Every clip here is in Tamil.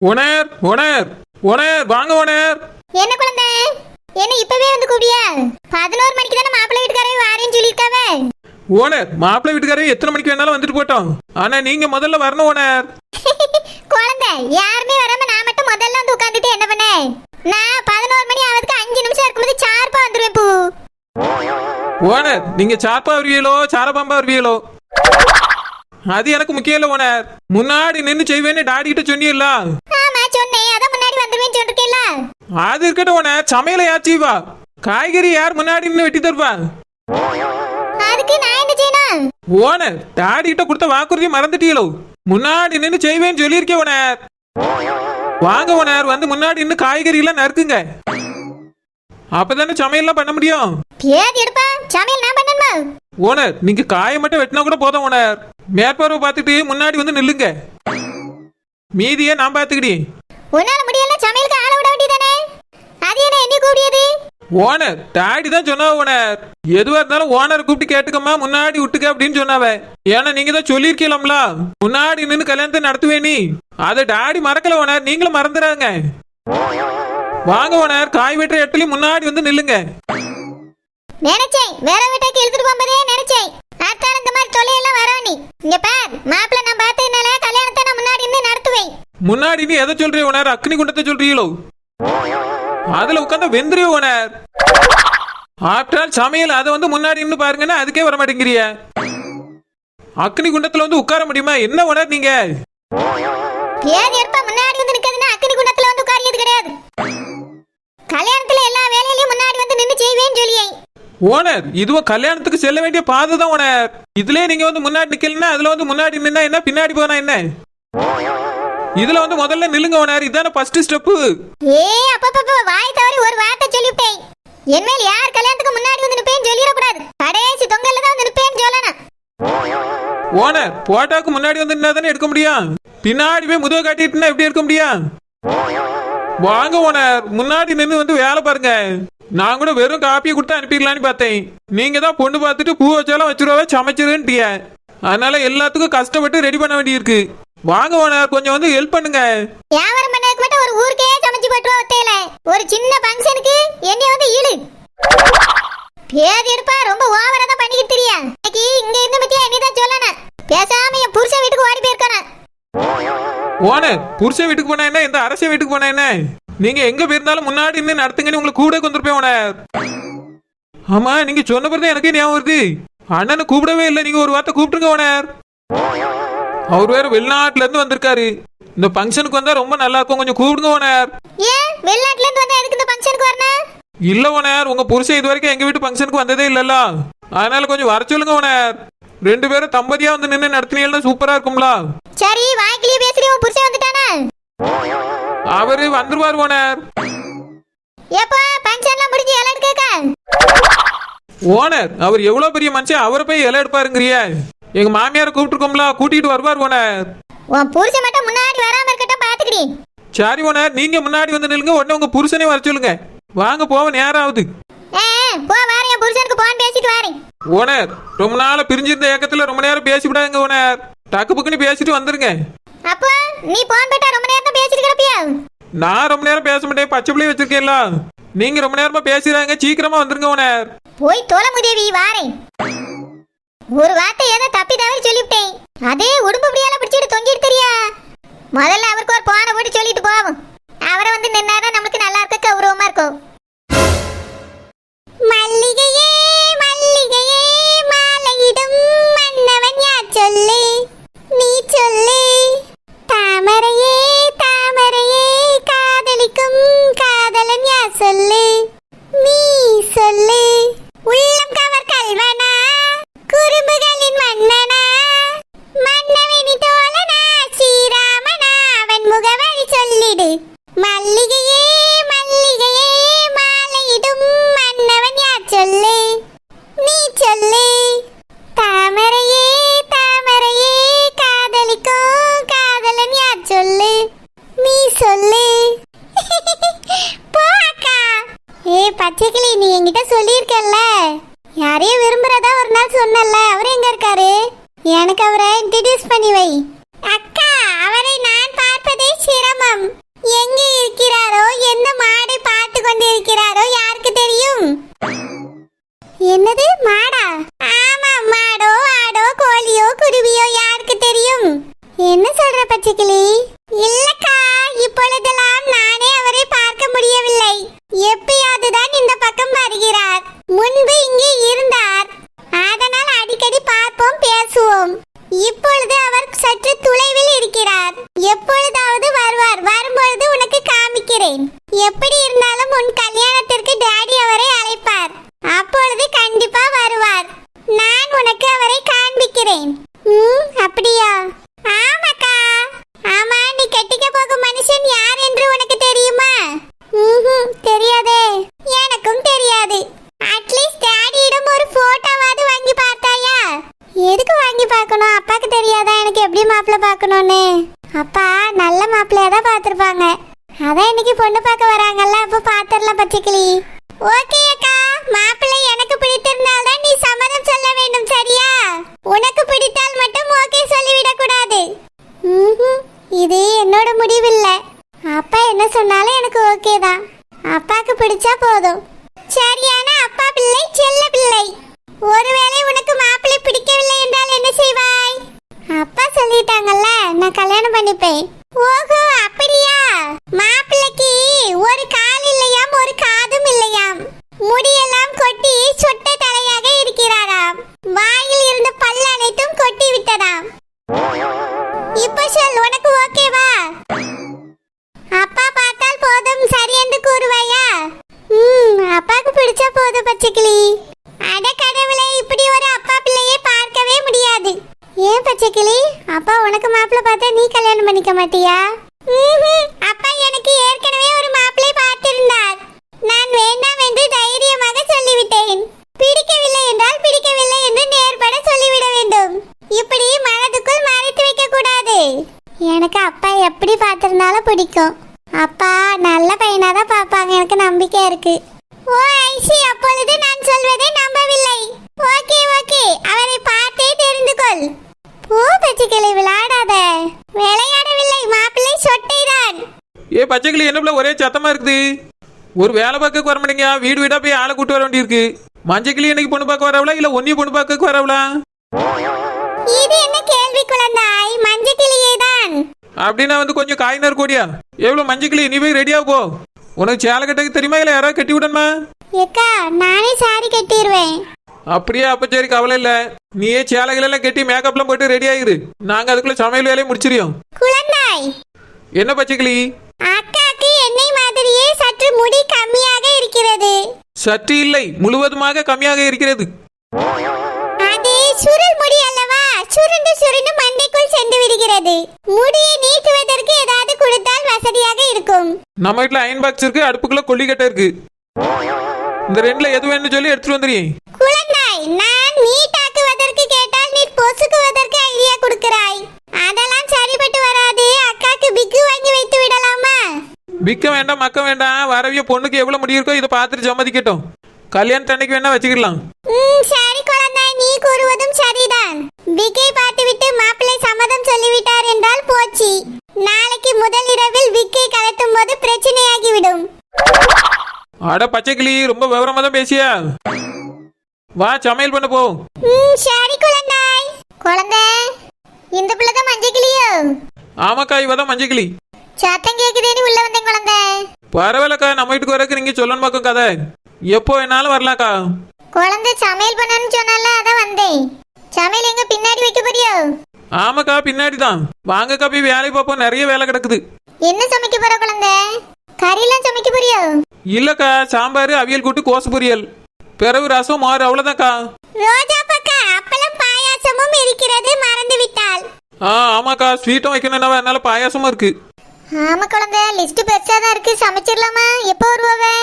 ஓனர் ஓனர் ஓனர் வாங்க ஓனர். என்ன குழந்தை, என்ன இப்பவே வந்து கூப்பிடியா? 11 மணிக்கு தானே மாப்பிள்ளை வீட்டுக்காரே வாரேன்னு சொல்லியிருக்காவே. ஓனர் மாப்பிள்ளை வீட்டுக்காரே எத்தனை மணிக்கு வேணாலும் வந்துட்டு போட்டோம், ஆனா நீங்க முதல்ல வரணும் ஓனர். குழந்தை யாருமே வராம நான் மட்டும் முதல்ல வந்து உட்காந்துட்டு என்ன பண்ண? நான் 11 மணி ஆவதுக்கு 5 நிமிஷம் இருக்கும்போது சார்பா வந்துருவேன் பூ. ஓனர் நீங்க சார்பா வருவீங்களோ சாரபாம்பா வருவீங்களோ அது எனக்கு முக்கியம் இல்ல ஓனர். முன்னாடி நின்று செய்வேன்னு டாடி கிட்ட சொன்னீங்களா? ஆமா சொன்னேன், அதான் முன்னாடி வந்துருவேன்னு சொல்லிருக்கேன்ல. அது இருக்கட்டும் ஓனர், சமையல யாச்சிவா காய்கறி யார் முன்னாடி நின்று வெட்டி தருவா? அதுக்கு நான் என்ன செய்யணும்? ஓனர் டாடி கிட்ட கொடுத்த வாக்குறுதி மறந்துட்டீங்களோ? முன்னாடி நின்று செய்வேன்னு சொல்லியிருக்கேன் ஓனர். வாங்க ஓனர், வந்து முன்னாடி நின்று காய்கறி எல்லாம் நறுக்குங்க, அப்பதானே சமையல்லாம் பண்ண முடியும். பேர் எடுப்பா, சமையல் நான் பண்ணணுமா? ஓனர் நீங்க காயை மட்டும் வெட்டினா கூட போதும் ஓனர். மேற்பார்வை பார்த்துட்டு முன்னாடி வந்து நில்லுங்க, மீதியை நான் பார்த்துக்கிட்டேன். உன்னால முடியல, சமையலுக்கு ஆள விட வேண்டியதானே? அது என்ன என்னை கூப்பிடியது? ஓனர் டாடி தான் சொன்னா ஓனர், எதுவா இருந்தாலும் ஓனர் கூப்பிட்டு கேட்டுக்கம்மா முன்னாடி விட்டுக்க அப்படின்னு சொன்னாவ. ஏன்னா நீங்க தான் சொல்லிருக்கலாம்ல முன்னாடி நின்று கல்யாணத்தை நடத்துவேனி, அதை டாடி மறக்கல ஓனர், நீங்களும் மறந்துடாங்க. வாங்க ஓனர், காய் வெட்டுற இடத்துலயும் முன்னாடி வந்து நில்லுங்க. நினைச்சேன் வேற வீட்டுக்கு இழுத்துட்டு போகும்போதே நினைச்சேன் ஆத்தால இந்த மாதிரி தொல்லையெல்லாம் வரானி. இங்க பார், மாப்பிள்ளை நான் பார்த்ததுனால கல்யாணத்தை நான் முன்னாடி இருந்து நடத்துவேன். முன்னாடி நீ எதை சொல்றீ ஓனர்? அக்னி குண்டத்தை சொல்றீங்களோ? அதுல உட்கார்ந்த வெந்திரியோ ஓனர். ஆஃப்டர் ஆல் சமையல் அதை வந்து முன்னாடி நின்று பாருங்கன்னா அதுக்கே வர மாட்டேங்கிறிய. அக்னி குண்டத்துல வந்து உட்கார முடியுமா என்ன ஓனர் நீங்க? பேர் எடுப்பா, முன்னாடி வந்து நிக்கிறதுன்னா அக்னி குண்டத்துல வந்து உட்காரியது கிடையாது. கல்யாணத்துல எல்லா வேலையிலயும் முன்னாடி வந்து நின்னு செய்வேன்னு சொல்லியே. ஓனர் இதுவும் கல்யாணத்துக்கு செல்ல வேண்டிய பாதை தான் ஓனர். இதுலயே நீங்க வந்து முன்னாடி நிக்கலன்னா அதுல வந்து முன்னாடி நின்னா என்ன, பின்னாடி போனா என்ன? இதுல வந்து முதல்ல நில்லுங்க ஓனர், இதான ஃபர்ஸ்ட் ஸ்டெப். ஏய் அப்பப்ப வாய் தவறி ஒரு வார்த்தை சொல்லிவிட்டேன். என்மேல் யார் கல்யாணத்துக்கு முன்னாடி வந்து நிப்பேன்னு சொல்லிட கூடாது, கடைசி தொங்கல்ல தான் வந்து நிப்பேன்னு சொல்லணும். ஓனர் போட்டோக்கு முன்னாடி வந்து நின்னா தானே எடுக்க முடியும், பின்னாடி போய் முதுக காட்டிட்டுனா எப்படி எடுக்க முடியும்? வாங்க ஓனர், முன்னாடி நின்று வந்து வேலை பாருங்க. நான் கூட வெறும் காப்பியை கொடுத்து அனுப்பிடலான்னு பார்த்தேன், நீங்க தான் பொண்ணு பார்த்துட்டு பூ வச்சாலும் வச்சுருவா சமைச்சிருன்ட்டிய, அதனால எல்லாத்துக்கும் கஷ்டப்பட்டு ரெடி பண்ண வேண்டியிருக்கு. வாங்க ஓனர் கொஞ்சம் வந்து ஹெல்ப் பண்ணுங்க. வியாபாரம் பண்ணதுக்கு மட்டும் ஒரு ஊருக்கே சமைச்சு போட்டுருவா ஒத்தையில. ஒரு சின்ன ஃபங்க்ஷனுக்கு என்னைய வந்து இழு. பேர் எடுப்பா, ரொம்ப ஓவரா தான் பண்ணிக்கிட்டு தெரியா. இன்னைக்கு இங்க இருந்து பத்தியா என்னை தான் சொல்லணும், பேசாம என் புருஷன் வீட்டுக்கு ஓடி போயிருக்கானே. ஓனர் புருஷன் வீட்டுக்கு போனா என்ன, இந்த அரச வீட்டுக்கு போனா என்ன? நீங்க எங்க போயிருந்தாலும் முன்னாடி இருந்து நடத்துங்கன்னு உங்களுக்கு கூட கொண்டிருப்பேன் ஓனர். ஆமா நீங்க சொன்ன பிறகு எனக்கே ஞாபகம் வருது, அண்ணனை கூப்பிடவே இல்லை, நீங்க ஒரு வார்த்தை கூப்பிட்டுருங்க ஓனர். அவர் வேற வெளிநாட்டுல இருந்து வந்திருக்காரு, இந்த ஃபங்க்ஷனுக்கு வந்தா ரொம்ப நல்லா இருக்கும், கொஞ்சம் கூப்பிடுங்க ஓனர். ஏன் வெளிநாட்டுல இருந்து வந்தா எதுக்கு இந்த ஃபங்க்ஷனுக்கு வரணும்? இல்ல ஓனர், உங்க புருஷன் இது வரைக்கும் எங்க வீட்டு ஃபங்க்ஷனுக்கு வந்ததே இல்லல்ல, அதனால கொஞ்சம் வர சொல்லுங்க ஓனர். 2 பேரும் தம்பதியா வந்து நின்று நடத்தினீங்கன்னா சூப்பரா இருக்கும்ல. சரி வாய்க்கிலேயே பேசுறீ, உன் புருஷன் வந்துட்டானா? அவரு வந்துருவார் ஓனர். எப்பா ஃபங்க்ஷன்லாம் முடிஞ்சு இலை எடுக்க? ஓனர் அவர் எவ்வளவு பெரிய மனுஷன், அவரை போய் இலை எடுப்பாருங்கிறிய? எங்க மாமியாரை கூப்பிட்டுருக்கோம்ல, கூட்டிட்டு வருவார் ஓனர். உன் புருஷன் மட்டும் முன்னாடி வராம இருக்கட்டும், பாத்துக்கிடி. சரி ஓனர், நீங்க முன்னாடி வந்து நில்லுங்க, உடனே உங்க புருஷனே வர சொல்லுங்க. வாங்க போவ நேரம் ஆகுது. போ வாரேன், என் புருஷனுக்கு போன் பேசிட்டு வாரேன். ஓனர் ரொம்ப நாள பிரிஞ்சிருந்த ஏக்கத்துல ரொம்ப நேரம் பேசி விடாங்க ஓனர், டக்கு புக்குன்னு பேசிட்டு வந்துருங்க. அப்போ நீ போன் போட்டா ரொம்ப நேரம் தான் பேசிட்டு கிடப்பியா? நான் ரொம்ப நேரம் பேச மாட்டேன், பச்சை பிள்ளை வச்சிருக்கேன்ல, நீங்க ரொம்ப நேரமா பேசுறாங்க, சீக்கிரமா வந்துருங்க ஓனர். போய் தோல முதேவி வாரேன். ஒரு வார்த்தை ஏதோ தப்பி தவறி சொல்லிவிட்டேன், அதே உடும்பு பிடியால பிடிச்சிட்டு தொங்கிட்டு தெரியா. முதல்ல அவருக்கு ஒரு போனை போட்டு சொல்லிட்டு போவோம், அவரை வந்து நின்னாதான் நமக்கு நல்லா இருக்க கௌரவமா இருக்கும். மல்லிகையே மல்லிகையே மாலையிடும் மன்னவன் யார் சொல்லு, நீ சொல்லு. தாமரையே தாமரையே காதலிக்கும் காதலன் யார் சொல்லு, நீ சொல்லு. உள்ளம் கவர் கல்வனா குறும்புகளின் மன்னனா, மன்னவனி தோழனா ஸ்ரீராமனா, அவன் முகவரி சொல்லிடு. மல்லிகையே மல்லிகையே மாலையிடும் மன்னவன் யார் சொல்லு, நீ சொல்லு. தாமரையே தாமரையே காதலிக்கும் காதலன் யார் சொல்லு, நீ சொல்லு. போ அக்கா. பச்சைக்கிளி, நீ என்கிட்ட சொல்லியிருக்கல்ல யாரையும் விரும்புறதா ஒரு நாள் சொன்னல, அவர் எங்க இருக்காரு? எனக்கு அவரை இன்ட்ரடியூஸ் பண்ணி வை. அக்கா அவரை நான் பார்ப்பதே சிரமம். இருக்கிறேன். எப்படி இருந்தாலும் உன் கல்யாணத்திற்கு டாடி அவரை அழைப்பார். அப்பொழுது கண்டிப்பா வருவார். நான் உனக்கு அவரை காண்பிக்கிறேன். அப்படியா? ஆமாக்கா. ஆமா, நீ கட்டிக்க போகும் மனுஷன் யார் என்று உனக்கு தெரியுமா? தெரியாதே. எனக்கும் தெரியாது. அட்லீஸ்ட் டாடியிடம் ஒரு போட்டோவாவது வாங்கி பார்த்தாயா? எதுக்கு வாங்கி பார்க்கணும்? அப்பாக்கு தெரியாதா எனக்கு எப்படி மாப்பிள்ளை பார்க்கணும்னு? அப்பா நல்ல மாப்பிள்ளையா தான் பார்த்துருப்பாங்க. அதான் இன்னைக்கு பொண்ணு பார்க்க வராங்கல்ல, அப்போ பார்த்துடலாம் பச்சைக்கிளி. ஓகே அக்கா, மாப்பிள்ளை எனக்கு பிடித்திருந்தால் தான் நீ சம்மதம் சொல்ல வேண்டும், சரியா? உனக்கு பிடித்தால் மட்டும் ஓகே சொல்லிவிடக் கூடாது. இது என்னோட முடிவில்ல. அப்பா என்ன சொன்னாலும் எனக்கு ஓகே தான். அப்பாக்கு பிடிச்சா போதும். சரியான அப்பா பிள்ளை, செல்ல பிள்ளை. ஒருவேளை உனக்கு மாப்பிள்ளை பிடிக்கவில்லை என்றால் என்ன செய்வாய்? அப்பா சொல்லிட்டாங்கல்ல, நான் கல்யாணம் பண்ணிப்பேன். ஓஹோ, அப்படியா? மாப்பிள்ளைக்கு ஒரு கால் இல்லையாம், ஒரு காதும் இல்லையாம். முடியெல்லாம் கொட்டி சொட்ட தலையாக இருக்கிறாராம். வாயில் இருந்த பல் அனைத்தும் கொட்டி விட்டதாம். இப்போ சொல், உனக்கு ஓகேவா? அப்பா பார்த்தால் போதும் சரி என்று கூறுவாயா? அப்பாக்கு பிடிச்சா போதும் பச்சைக்கிளி. அட கடவுளே, இப்படி ஒரு அப்பா பிள்ளையை பார்க்கவே முடியாது. ஏன் பச்சைக்கிளி, அப்பா உனக்கு மாப்பிள்ளை பார்த்தா நீ கல்யாணம் பண்ணிக்க மாட்டியா? அப்பா எனக்கு ஏற்கனவே ஒரு மாப்பிள்ளை பார்த்திருந்தார். நான் வேண்டாம் என்று தைரியமாக சொல்லிவிட்டேன். பிடிக்கவில்லை என்றால் பிடிக்கவில்லை என்று நேர்பட சொல்லிவிட வேண்டும். இப்படி மனதுக்குள் மறைத்து வைக்க கூடாது. எனக்கு அப்பா எப்படி பார்த்திருந்தாலும் பிடிக்கும். அப்பா நல்ல பையனாதான் பார்ப்பாங்க, எனக்கு நம்பிக்கை இருக்கு. ஓ ஐசி, அப்பொழுது நான் சொல்வதை நம்பவில்லை. ஓகே ஓகே, அவரை பார்த்தே தெரிந்து கொள். போ பச்சைக்கிளி, விளையாடாத. விளையாடவில்லை, மாப்பிள்ளை சொட்டைதான். ஏ பச்சைக்கிளி, என்ன பிள்ளை ஒரே சத்தமா இருக்குது? ஒரு வேலை பார்க்க வர மாட்டேங்க, வீடு வீடா போய் ஆளை கூட்டு வர வேண்டியிருக்கு. மஞ்சக்கிளி இன்னைக்கு பொண்ணு பார்க்க வரவளா இல்ல ஒன்னி பொண்ணு பார்க்க வரவளா? இது என்ன கேள்வி குழந்தாய்? மஞ்சக்கிளியே தான். அப்படின்னா வந்து கொஞ்சம் காய்னர் கூடியா? எவ்வளவு மஞ்சக்கிளி, நீ போய் ரெடியா போ. உனக்கு சேலை கட்டக்கு தெரியுமா இல்ல யாராவது கட்டி விடணுமா? ஏக்கா, நானே சாரி கட்டிடுவேன். அப்படியே, அப்ப சரி, கவலை இல்ல. நீயே சேலைகள் எல்லாம் கட்டி மேக்கப்லாம் போட்டு ரெடி ஆயிரு. நாங்க அதுக்குள்ள சமையல் வேலையை முடிச்சிரியோம். குழந்தாய், என்ன பச்சைக்கிளி? அக்காக்கு என்னை மாதிரியே சற்று முடி கம்மியாக இருக்கிறது. சற்று இல்லை, முழுவதுமாக கம்மியாக இருக்கிறது. அது சுருள் முடி அல்லவா? சுருண்டு சுருண்டு மண்டைக்குள் சென்று விடுகிறது. முடியை நீட்டுவதற்கு ஏதாவது கொடுத்தால் வசதியாக இருக்கும். நம்ம வீட்டுல அயன் பாக்ஸ் இருக்கு, அடுப்புக்குள்ள கொல்லிக்கட்டை இருக்கு. இந்த ரெண்டுல எது வேணும்னு சொல்லி எடுத்துட்டு வந்துறீங்க. குழந்தாய், நான் நீட்டாக்குவதற்கு கேட்டால் நீ பொசுக்குவதற்கு ஐடியா கொடுக்கிறாய். அதெல்லாம் சரிப்பட்டு வராது. அக்காக்கு பிக்கு வாங்கி வைத்து விடலாமா? பிக்க வேண்டாம், மக்க வேண்டாம். வரவிய பொண்ணுக்கு எவ்வளவு முடி இருக்கோ இதை பார்த்துட்டு சம்மதிக்கட்டும். கல்யாணத்து அன்னைக்கு வேணா வச்சுக்கலாம். சரி குழந்தாய், நீ கூறுவதும் சரிதான். பிக்கை பார்த்துவிட்டு மாப்பிள்ளை சம்மதம் சொல்லிவிட்டார் என்றால் போச்சு. நாளைக்கு முதல் இரவில் பிக்கை கலட்டும் போது பிரச்சனையாகிவிடும். அட பச்சைக்கிளி, ரொம்ப விவரமா தான் பேசியா? வா, சமையல் பண்ண போ. சரி குழந்தாய். குழந்தை, இந்த பிள்ளை தான் மஞ்சக்கிளியோ? ஆமாக்கா, இவதான் மஞ்சக்கிளி. சத்தம் கேக்குதேன்னு உள்ள வந்தேன் குழந்தை. பரவாயில்லக்கா, நம்ம வீட்டுக்கு வரக்கு நீங்க சொல்லணும் பக்கம் கதை. எப்போ வேணாலும் வரலாக்கா. குழந்தை சமையல் பண்ணணும்னு சொன்னால அதான் வந்தேன். சமையல் எங்க பின்னாடி வைக்க போறியோ? ஆமாக்கா, பின்னாடி தான். வாங்கக்கா, போய் வேலை பார்ப்போம், நிறைய வேலை கிடக்குது. என்ன சமைக்க போற குழந்தை? கறியெல்லாம் சமைக்க போறியோ? இல்லக்கா, சாம்பார், அவியல் கூட்டு, கோசு பொரியல், பிறகு ரசம், மாறு, அவ்வளவுதான்க்கா. ரோஜா பக்கா, அப்பளம் பாயாசமும் இருக்கிறது, மறந்து விட்டால். ஆமாக்கா, ஸ்வீட்டும் வைக்கணும், அதனால பாயாசமும் இருக்கு. ஆமா குழந்தை, லிஸ்ட் பெருசா தான் இருக்கு. சமைச்சிடலாமா? எப்போ வருவாவே?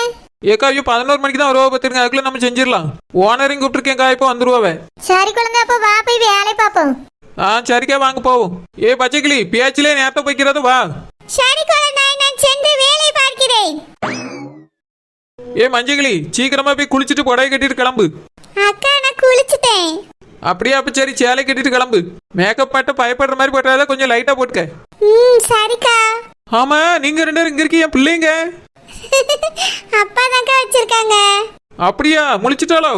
ஏக்கா, ஐயோ 11 மணிக்கு தான் வருவா பார்த்துருங்க. அதுக்குள்ள நம்ம செஞ்சிடலாம். ஓனரையும் கூப்பிட்டுருக்கேன்க்கா, இப்போ வந்துருவாவே. சரி குழந்தை, அப்போ வா போய் வேலை பார்ப்போம். சரிக்கா, வாங்க போவோம். ஏ பச்சைக்கிளி, பேச்சிலே நேரத்தை போய்க்கிறத வா. சரி குழந்தை, நான் சென்று வேலை பார்க்கிறேன். ஏ மஞ்சக்கிளி, சீக்கிரமா போய் குளிச்சுட்டு புடவை கட்டிட்டு கிளம்பு. அக்கா, நான் குளிச்சுட்டேன். அப்படியே, அப்ப சரி, சேலை கட்டிட்டு கிளம்பு. மேக்கப் பாட்ட பயப்படுற மாதிரி போட்டாத, கொஞ்சம் லைட்டா போட்டுக்க. சரிக்கா. ஆமா, நீங்க ரெண்டு பேரும் இங்க இருக்கீங்க, பிள்ளைங்க? அப்பா தான்க்கா வச்சிருக்காங்க. அப்படியா? முழிச்சிட்டாளோ?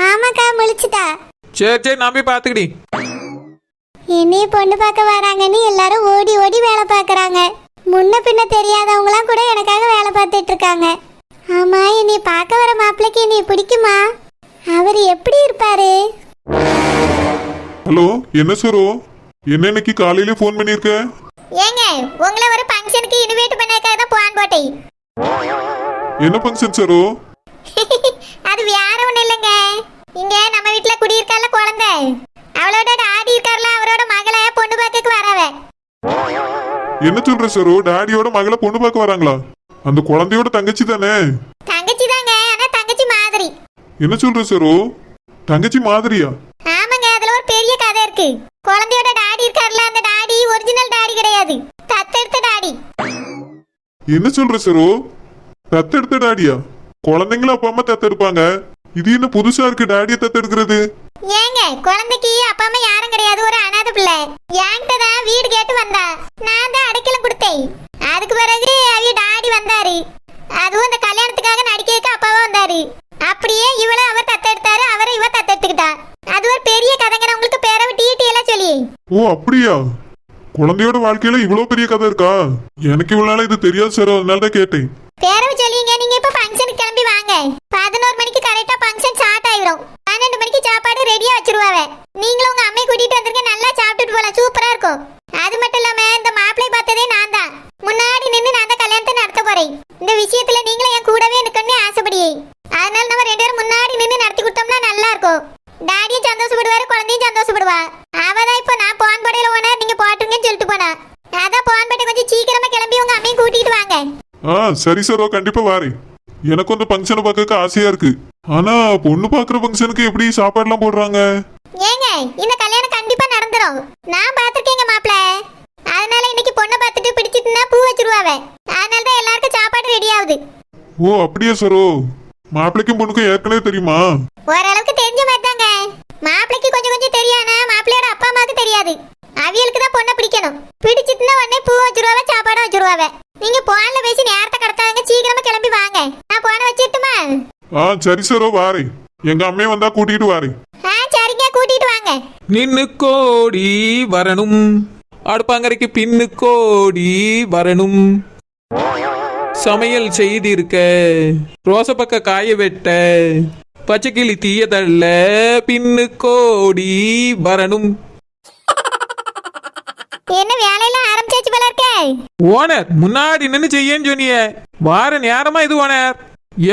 ஆமாக்கா, முழிச்சிட்டா. சரி சரி, நான் போய் பாத்துக்கிடி. என்னைய பொண்ணு பார்க்க வராங்கன்னு எல்லாரும் ஓடி ஓடி வேலை பார்க்கறாங்க. முன்ன பின்ன தெரியாதவங்களாம் கூட எனக்காக வேலை பார்த்துட்டு இருக்காங்க. ஆமா, என்னை பார்க்க வர மாப்பிள்ளைக்கு என்னை பிடிக்குமா? அவர் எப்படி இருப்பாரு? ஹலோ, என்ன சரோ? என்ன இன்னைக்கு காலையில ஃபோன் பண்ணிருக்க? ஏங்க, உங்களை ஒரு ஃபங்க்ஷனுக்கு இன்வைட் பண்ணதுக்காக தான் போன் போட்டேன். என்ன ஃபங்க்ஷன் சரோ? அது வேற ஒண்ணும் இல்லைங்க. இங்க நம்ம வீட்டுல குடியிருக்கால குழந்தை, அவளோட டாடி இருக்கார்ல, அவரோட மகளை பொண்ணு பார்க்க வரவ. என்ன சொல்ற சரோ? டாடியோட மகளை பொண்ணு பார்க்க வராங்களா? அந்த குழந்தையோட தங்கச்சி தானே? தங்கச்சி தாங்க, ஆனா தங்கச்சி மாதிரி. என்ன சொல்ற சரோ? தங்கச்சி மாதிரியா? ஆமாங்க, அதுல ஒரு பெரிய கதை இருக்கு. குழந்தையோட டாடி இருக்கார்ல, அந்த டாடி ஒரிஜினல் டாடி கிடையாது, தத்தெடுத்த டாடி. என்ன சொல்ற சரோ? தத்தெடுத்த டாடியா? குழந்தைங்கள அப்பா அம்மா தத்தெடுப்பாங்க, இது என்ன புதுசா இருக்கு டாடியை தத்தெடுக்கிறது? ஏங்க, குழந்தைக்கு அப்பா அம்மா யாரும் கிடையாது, ஒரு அனாதை பிள்ளை. என்கிட்ட தான் வீடு கேட்டு வந்தா, நான் தான் அடைக்கலம் கொடுத்தேன். அதுக்கு பிறகு அவிய டாடி வந்தாரு, அதுவும் இந்த கல்யாணத்துக்காக நடிக்க அப்பாவா வந்தாரு. அப்படியே இவளை அவர் தத்தெடுத்தாரு, அவரை இவ தத்தெடுத்துக்கிட்டா. அது ஒரு பெரிய கதைங்க, நான் உங்களுக்கு பேரவை டீட்டெயிலா சொல்லி. ஓ அப்படியா? குழந்தையோட வாழ்க்கையில இவ்வளவு பெரிய கதை இருக்கா? எனக்கு இவ்வளவு நாளா இது தெரியாது சரோ, அதனால தான் கேட்டேன். பேரவை சொல்லிங்க. நீங்க இப்ப ஃபங்க்ஷனுக்கு கிளம்பி வாங்க. 11 மணிக்கு கரெக்டா ஃபங்க்ஷன் ஸ்டார்ட் ஆயிரும். 12 மணிக்கு சாப்பாடு ரெடியா வச்சிருவாங்க. நீங்களும் உங்க அம்மையை கூட்டிட்டு வந்துருங்க, நல்லா சாப்பிட்டுட்டு போலாம், சூப்பரா இருக்கும். அது மட்டும் இல்லாம இந்த மாப்பிள்ளை பார்த்ததே நான் தான், முன்னாடி நின்று நான் தான் கல்யாணத்தை நடத்த போறேன். இந்த விஷயத்துல நீங்களும் என் கூடவே நிக்கணும்னு ஆசைப்படியே. அதனால நம்ம 2 பேரும் முன்னாடி நின்று நடத்தி கொடுத்தோம்னா நல்லா இருக்கும். டாடியும் சந்தோஷப்படுவாரு, குழந்தையும் சந்தோஷப்படுவா. அவதான் இப்போ நான் போன் படையில போனா நீங்க போட்டுங்கன்னு சொல்லிட்டு போனா. அதான் போன் பட்டை கொஞ்சம் சீக்கிரமா கிளம்பி உங்க அம்மையை கூட்டிட்டு வாங்க. சரி சரோ, கண்டிப்பா வாரேன். எனக்கு அந்த ஃபங்க்ஷனை பார்க்க ஆசையா இருக்கு. ஆனா பொண்ணு பாக்குற ஃபங்க்ஷனுக்கு எப்படி சாப்பாடுலாம் போடுறாங்க? ஏங்க, இந்த கல்யாணம் கண்டிப்பா நடந்துரும். நான் பாத்துருக்கேங்க மாப்பிள்ள. அதனால இன்னைக்கு பொண்ணை பார்த்துட்டு பிடிச்சிட்டுனா பூ வச்சிருவாவ. அதனால தான் எல்லாருக்கும் சாப்பாடு ரெடி ஆகுது. ஓ அப்படியா சரோ? மாப்பிள்ளைக்கும் பொண்ணுக்கும் ஏற்கனவே தெரியுமா? ஓரளவுக்கு தெரிஞ்ச மாதிரி தாங்க. மாப்பிள்ளைக்கு கொஞ்சம் கொஞ்சம் தெரியானா, மாப்பிள்ளையோட அப்பா அம்மாவுக்கு தெரியாது. அவியலுக்கு தான் பொண்ணை பிடிக்கணும். பிடிச்சிட்டுனா உடனே பூ வச்சிருவாவ, சாப்பாடு வச்சிருவாவ. நீங்க போன்ல பேசி நேரத்தை கடத்தாங்க, சீக்கிரமா கிளம்பி வாங்க. நான் போன வச்சிட்டுமா? சரி சரோ, வாரேன். எங்க அம்மையை வந்தா கூட்டிட்டு வாரேன். சரிங்க, கூட்டிட்டு வாங்க. நின்னு கோடி வரணும், அடுப்பாங்கரைக்கு பின்னு கோடி வரணும். சமையல் செய்திருக்க, ரோசப்பக்க காய வெட்ட, பச்சைக்கிளி தீய தள்ள, பின்னு கோடி வரணும். என்ன வேலையெல்லாம் ஆரம்பிச்சாச்சு போல இருக்கே. ஓனர் முன்னாடி நின்னு செய்யன்னு சொன்னிய, வார நேரமா இது ஓனர்.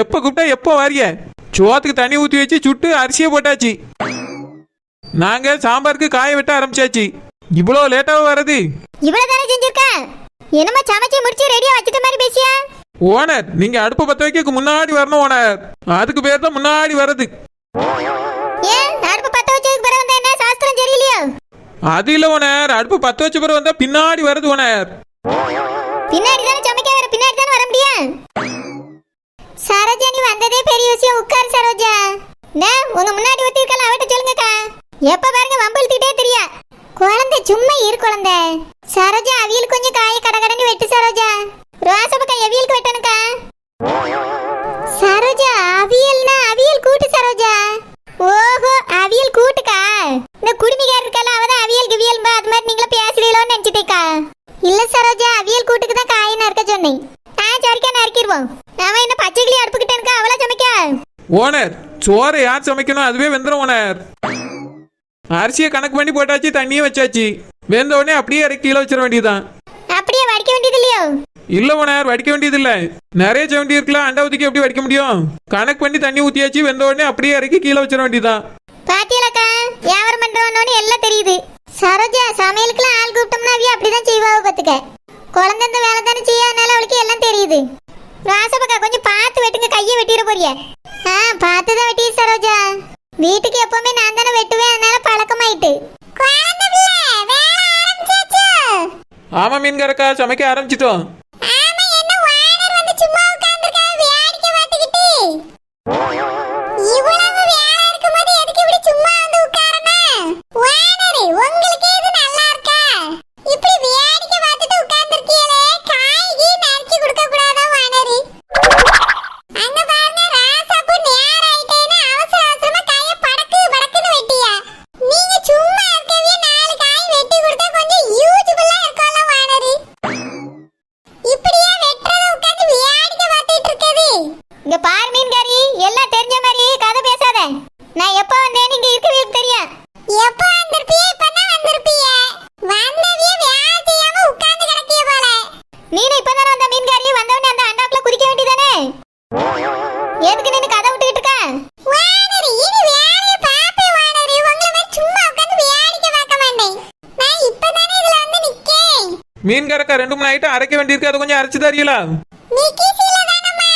எப்ப கூப்பிட்டா எப்போ வாரிய? சோத்துக்கு தண்ணி ஊத்தி வச்சு சுட்டு அரிசியை போட்டாச்சு. நாங்க சாம்பாருக்கு காய வெட்ட ஆரம்பிச்சாச்சு. இவ்வளவு லேட்டாக வர்றது? இவ்வளவு தானே செஞ்சிருக்க? என்னமா சமைச்சு முடிச்சு ரெடியா வச்சிட்ட மாதிரி பேசியா? ஓனர் நீங்க அடுப்பு பத்த வைக்க முன்னாடி வரணும் ஓனர், அதுக்கு பேர் தான் முன்னாடி வர்றது. ஏன் அடுப்பு பத்த வச்சதுக்கு பிறகு வந்தா என்ன சாஸ்திரம் சரியில்லையா? அது இல்ல ஓனர், அடுப்பு பத்த வச்ச பிறகு வந்தா பின்னாடி வருது ஓனர். பின்னாடி தானே சமைக்க வர, பின்னாடி தானே வர முடியும். சரோஜா நீ வந்ததே பெரிய விஷயம். உட்கார் சரோஜா. உங்க முன்னாடி ஒருத்தி இருக்கல, அவட்ட சொல்லுங்கக்கா. எப்ப பாருங்க வம்பிழுத்திட்டே தெரியா. குழந்தை சும்மா இரு குழந்தை. சரோஜா அவியல் கொஞ்சம் காய கடகடன்னு வெட்டு சரோஜா. ரோசப்பக்கா எவியலுக்கு வெட்டணுக்கா. சரோஜா அவியல்னா அவியல் கூட்டு சரோஜா. ஓஹோ அவியல் கூட்டுக்கா. இந்த குடுமிகார் இருக்கல, அவதான் அவியல் கிவியல் அது மாதிரி நீங்கள பேசுறீங்களோன்னு நினைச்சிட்டேக்கா. இல்ல சரோஜா, அவியல் கூட்டுக்கு தான் காய் நறுக்க சொன்னேன். சரிக்கா நறுக்கிடுவோம். அவன் என்ன பச்சைக்கிளி அடுப்புக்கிட்டே இருக்கா, அவளா சமைக்க. ஓனர் சோறை யார் சமைக்கணும், அதுவே வெந்துடும் ஓனர். அரிசியை கணக்கு பண்ணி போட்டாச்சு, தண்ணியும் வச்சாச்சு. வெந்த உடனே அப்படியே இறக்கி கீழே வச்சிட வேண்டியதுதான். அப்படியே வடிக்க வேண்டியது இல்லையோ? இல்ல ஓனர், வடிக்க வேண்டியது இல்ல. நிறைய செவண்டி இருக்கலாம், அண்டா ஊத்திக்கு எப்படி வடிக்க முடியும்? கணக்கு பண்ணி தண்ணி ஊத்தியாச்சு, வெந்த உடனே அப்படியே இறக்கி கீழே வச்சிட வேண்டியதுதான். பாத்தியலக்கா, வியாபாரம் பண்றவனோன்னு எல்லாம் தெரியுது. சரோஜா சமையலுக்குலாம் ஆள் கூப்பிட்டோம்னா அவிய அப்படிதான் செய்வாவ பாத்துக்க. குழந்தை இந்த வேலை தானே செய்யாதனால அவளுக்கு எல்லாம் தெரியுது. ராசப்பக்கா கொஞ்சம் பார்த்து வெட்டுங்க, கையை வெட்டிட போறிய. பார்த்துதான் வெட்டி சரோஜா. வீட்டுக்கு எப்பவுமே நான் தானே வெட்டுவேன், அதனால பழக்கமாயிட்டு. ஆமா மீன்காரக்கா, சமைக்க ஆரம்பிச்சிட்டோம். இங்க பாரு மீன்காரி, எல்லாம் தெரிஞ்ச மாதிரி கதை பேசாத. நான் எப்ப வந்தேன்னு இங்க இருக்கவே தெரியும். எப்ப வந்திருப்பியே? இப்பதான் வந்திருப்பியே. வந்தவியே வேலை செய்யாம உட்கார்ந்து கிடக்கிய போல. நீனே இப்பதான் வந்த மீன்காரி, வந்தவனே அந்த அண்டாக்குள்ள குதிக்க வேண்டியதானே? மீன்காரக்கா 2-3 ஐட்டம் அரைக்க வேண்டியிருக்கு, அதை கொஞ்சம் அரைச்சு தரீங்களா? மிக்ஸில தானம்மா.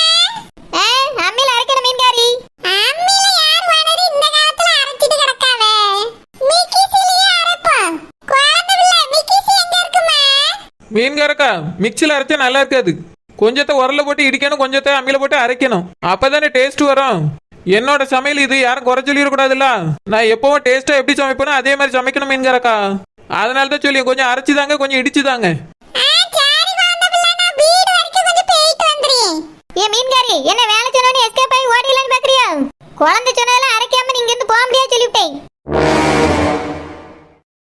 அம்மில அரைக்கிற மீன்காரி. அம்மில யார் வானரி இந்த காலத்துல அரைச்சிட்டு கிடக்காவே. மிக்ஸிலயே அரைப்போம். குழந்தை பிள்ளை மிக்ஸி எங்க இருக்குமா? மீன்காரக்கா மிக்சியில் அரைச்சா நல்லா இருக்காது. கொஞ்சத்தை உரல்ல போட்டு இடிக்கணும், கொஞ்சத்தை அம்மியில போட்டு அரைக்கணும். அப்பதானே டேஸ்ட் வரும். என்னோட சமையல் இது, யாரும் குறை சொல்லிடக்கூடாதுல்ல. நான் எப்பவும் டேஸ்டா எப்படி சமைப்பேனோ அதே மாதிரி சமைக்கணும் மீன்காரக்கா. அதனால தான் சொல்லி கொஞ்சம் அரைச்சுதாங்க, கொஞ்சம் இடிச்சுதாங்க. சரி குழந்தை பிள்ளை, நான் வீடு வரைக்கும் கொஞ்சம் போயிட்டு வந்துறேன். ஏ மீன்காரி, என்ன வேலை சொன்னோன்னு எஸ்கேப் ஆகி ஓடிடலான்னு பாக்குறியா? குழந்தை சொன்னதெல்லாம் அரைக்காம